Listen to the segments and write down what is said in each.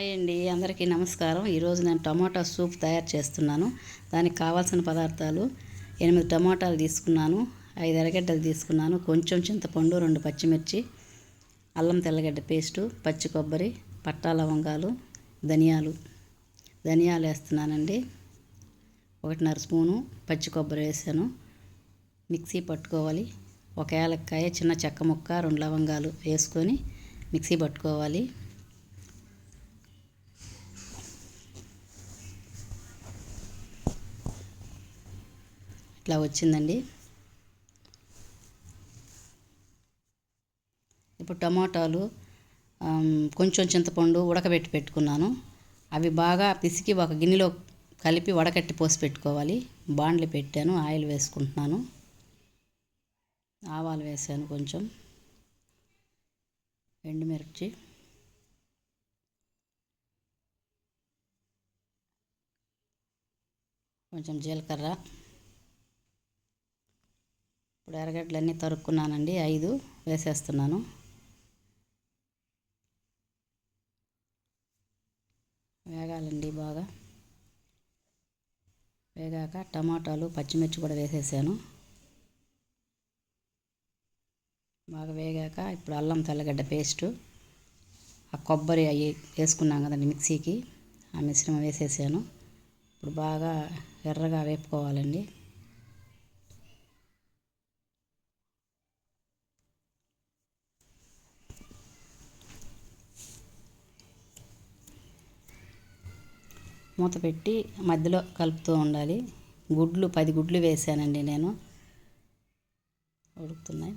Hi అండి, అందరికీ నమస్కారం. ఈరోజు నేను టమాటా సూప్ తయారు చేస్తున్నాను. దానికి కావాల్సిన పదార్థాలు 8 టమాటాలు తీసుకున్నాను, 5 ఎర్రగడ్డలు తీసుకున్నాను, కొంచెం చింతపండు, 2 పచ్చిమిర్చి, అల్లం తెల్లగడ్డ పేస్టు, పచ్చి కొబ్బరి, పట్టా లవంగాలు, ధనియాలు వేస్తున్నానండి. 1.5 స్పూను పచ్చి కొబ్బరి వేసాను. మిక్సీ పట్టుకోవాలి. 1 యాలక్కాయ, చిన్న చెక్క ముక్క, 2 లవంగాలు వేసుకొని మిక్సీ పట్టుకోవాలి. ఇట్లా వచ్చిందండి. ఇప్పుడు టమాటాలు కొంచెం చింతపండు ఉడకబెట్టి పెట్టుకున్నాను. అవి బాగా పిసికి ఒక గిన్నెలో కలిపి వడకట్టి పోసి పెట్టుకోవాలి. బాండ్లు పెట్టాను, ఆయిల్ వేసుకుంటున్నాను, ఆవాలు వేసాను, కొంచెం ఎండుమిర్చి, కొంచెం జీలకర్ర. ఇప్పుడు ఎర్రగడ్డలన్నీ తరుక్కున్నానండి, 5 వేసేస్తున్నాను. వేగాలండి. బాగా వేగాక టమాటాలు, పచ్చిమిర్చి కూడా వేసేసాను. బాగా వేగాక ఇప్పుడు అల్లం తెల్లగడ్డ పేస్టు, ఆ కొబ్బరి అవి వేసుకున్నాం కదండి మిక్సీకి, ఆ మిశ్రమం వేసేసాను. ఇప్పుడు బాగా ఎర్రగా వేపుకోవాలండి. మూత పెట్టి మధ్యలో కలుపుతూ ఉండాలి. గుడ్లు 10 గుడ్లు వేసానండి నేను. ఉడుకుతున్నాయి.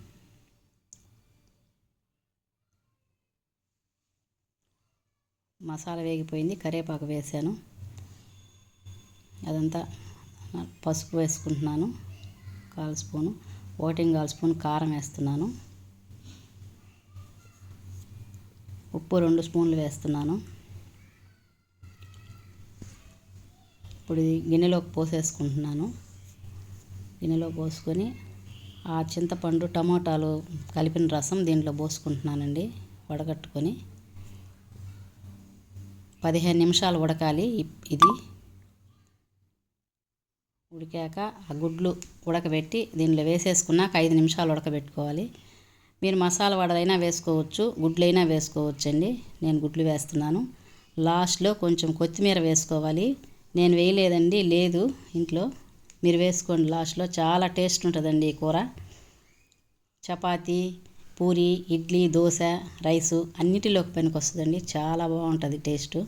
మసాలా వేగిపోయింది, కరివేపాకు వేసాను. అదంతా పసుపు వేసుకుంటున్నాను, 1/4 స్పూను, 1.25 స్పూన్ కారం వేస్తున్నాను, ఉప్పు 2 స్పూన్లు వేస్తున్నాను. ఇప్పుడు గిన్నెలోకి పోసేసుకుంటున్నాను. గిన్నెలో పోసుకొని ఆ చింతపండు, టమాటాలు కలిపిన రసం దీంట్లో పోసుకుంటున్నానండి. వడగట్టుకొని 15 నిమిషాలు ఉడకాలి. ఇది ఉడికాక ఆ గుడ్లు ఉడకబెట్టి దీనిలో వేసేసుకున్నాక 5 నిమిషాలు ఉడకబెట్టుకోవాలి. మీరు మసాలా వడలైనా వేసుకోవచ్చు, గుడ్లైనా వేసుకోవచ్చు అండి. నేను గుడ్లు వేస్తున్నాను. లాస్ట్లో కొంచెం కొత్తిమీర వేసుకోవాలి. నేను వేయలేదండి, లేదు ఇంట్లో. మీరు వేసుకోండి లాస్ట్లో. చాలా టేస్ట్ ఉంటుందండి ఈ కూర. చపాతీ, పూరి, ఇడ్లీ, దోశ, రైసు అన్నిటిలోకి పనికి వస్తుందండి. చాలా బాగుంటుంది టేస్టు.